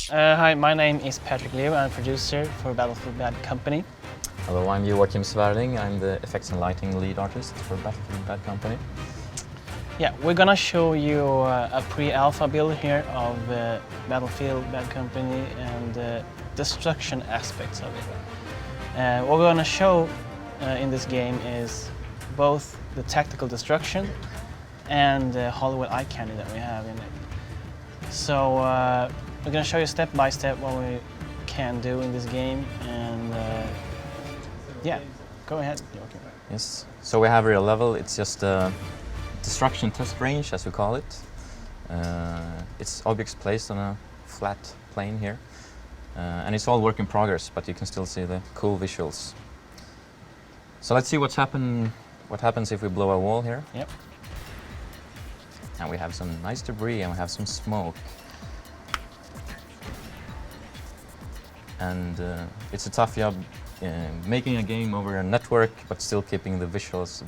Hi, my name is Patrick Leo. I'm a producer for Battlefield Bad Company. Hello, I'm Joakim Svärling. I'm the effects and lighting lead artist for Battlefield Bad Company. Yeah, we're gonna show you a pre-alpha build here of Battlefield Bad Company and the destruction aspects of it. What we're gonna show in this game is both the tactical destruction and the Hollywood eye candy that we have in it. So we're gonna show you step by step what we can do in this game, and yeah, go ahead, Joakim. Yes, so we have here a level. It's just a destruction test range, as we call it. It's objects placed on a flat plane here. And it's all work in progress, but you can still see the cool visuals. So let's see what happens if we blow a wall here. Yep. And we have some nice debris and we have some smoke. And it's a tough job making a game over a network, but still keeping the visuals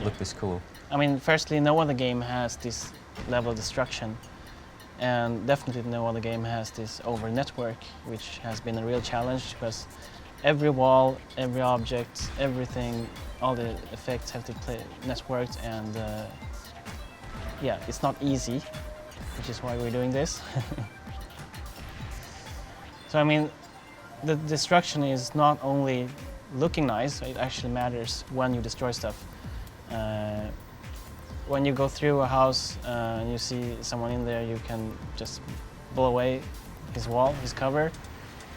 look this cool. I mean, firstly, no other game has this level of destruction, and definitely no other game has this over network, which has been a real challenge because every wall, every object, everything, all the effects have to play networked, and yeah, it's not easy, which is why we're doing this. So I mean, the destruction is not only looking nice, it actually matters when you destroy stuff. When you go through a house and you see someone in there, you can just blow away his wall, his cover.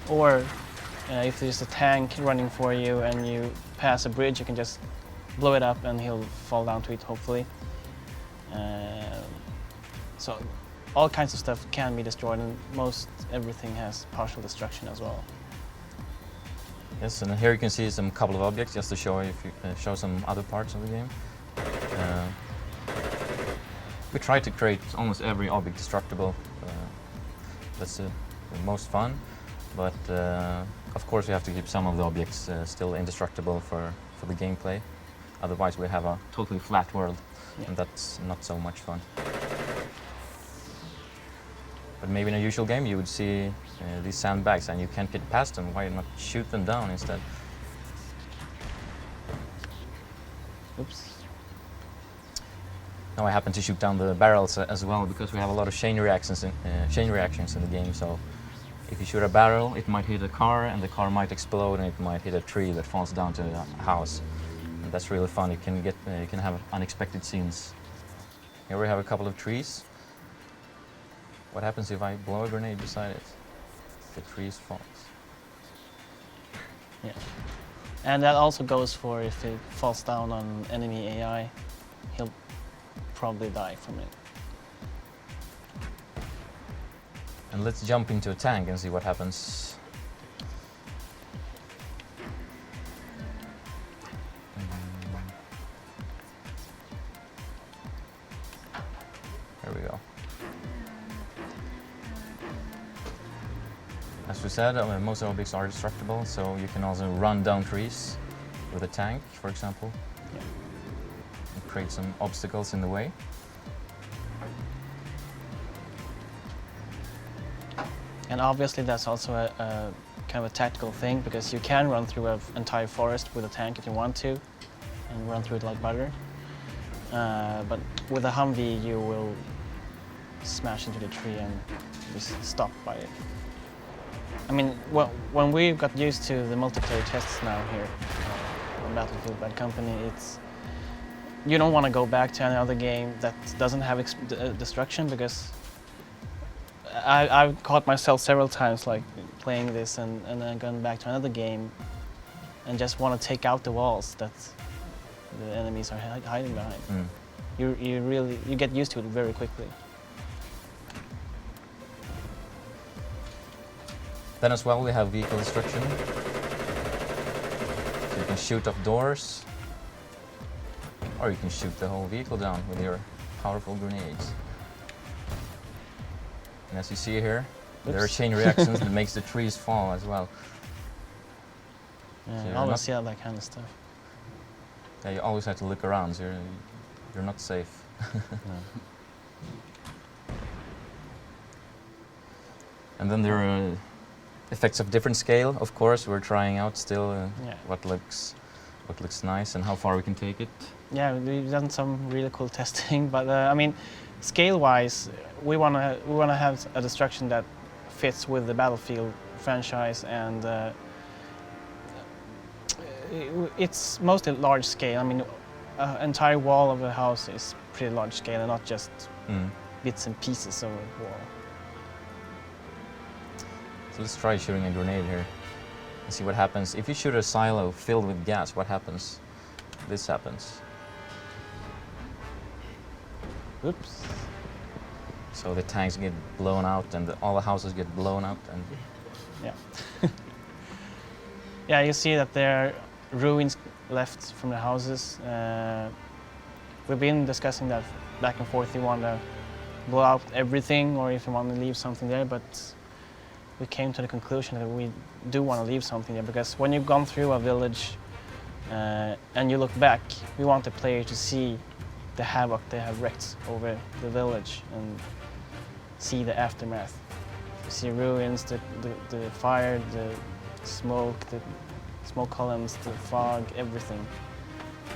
Or if there's a tank running for you and you pass a bridge, you can just blow it up and he'll fall down to it, hopefully. So all kinds of stuff can be destroyed, and most everything has partial destruction as well. Yes, and here you can see some couple of objects just to show show some other parts of the game. We try to create almost every object destructible. That's the most fun, but of course we have to keep some of the objects still indestructible for the gameplay. Otherwise we have a totally flat world, and that's not so much fun. But maybe in a usual game you would see these sandbags and you can't get past them. Why not shoot them down instead? Oops. Now I happen to shoot down the barrels as well because we have a lot of chain reactions in the game. So if you shoot a barrel, it might hit a car, and the car might explode, and it might hit a tree that falls down to a house. And that's really fun. You can have unexpected scenes. Here we have a couple of trees. What happens if I blow a grenade beside it? The trees falls. Yeah. And that also goes for if it falls down on enemy AI, he'll probably die from it. And let's jump into a tank and see what happens. There we go. As we said, most objects are destructible, so you can also run down trees with a tank, for example. Yeah. And create some obstacles in the way. And obviously that's also a kind of a tactical thing, because you can run through an entire forest with a tank if you want to, and run through it like butter. But with a Humvee you will smash into the tree and be stopped by it. I mean, well, when we got used to the multiplayer tests now here on Battlefield Bad Company, you don't want to go back to another game that doesn't have destruction, because I've caught myself several times like playing this and then going back to another game and just want to take out the walls that the enemies are hiding behind. You get used to it very quickly. Then as well we have vehicle destruction. So you can shoot off doors, or you can shoot the whole vehicle down with your powerful grenades. And as you see here, there are chain reactions that makes the trees fall as well. Yeah, So I always see that kind of stuff. Yeah, you always have to look around, so you're not safe. No. And then there are effects of different scale, of course. We're trying out still Yeah. what looks nice and how far we can take it. Yeah, we've done some really cool testing, but I mean, scale-wise, we wanna have a destruction that fits with the Battlefield franchise, and it's mostly large scale. I mean, an entire wall of a house is pretty large scale, and not just Mm. bits and pieces of a wall. So let's try shooting a grenade here and see what happens. If you shoot a silo filled with gas, what happens? This happens. Oops. So the tanks get blown out and all the houses get blown up. And Yeah. Yeah, you see that there are ruins left from the houses. We've been discussing that back and forth. You want to blow out everything, or if you want to leave something there, but we came to the conclusion that we do want to leave something there, because when you've gone through a village and you look back, we want the player to see the havoc they have wreaked over the village and see the aftermath. You see ruins, the fire, the smoke columns, the fog, everything.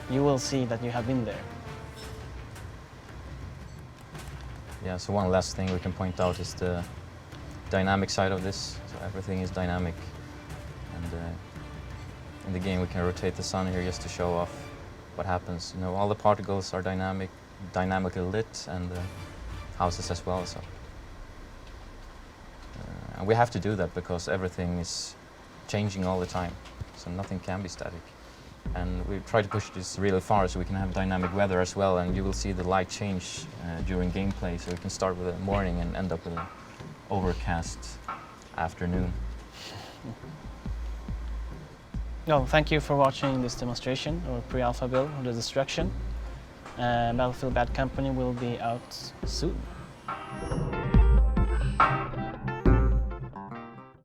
You will see that you have been there. yeah, so one last thing we can point out is the dynamic side of this. So everything is dynamic. And in the game we can rotate the sun here just to show off what happens. You know, all the particles are dynamically lit, and the houses as well. So and we have to do that because everything is changing all the time. So nothing can be static. And we try to push this really far so we can have dynamic weather as well, and you will see the light change during gameplay. So we can start with a morning and end up with an overcast afternoon. No, thank you for watching this demonstration or pre-alpha build of the Destruction. Battlefield Bad Company will be out soon.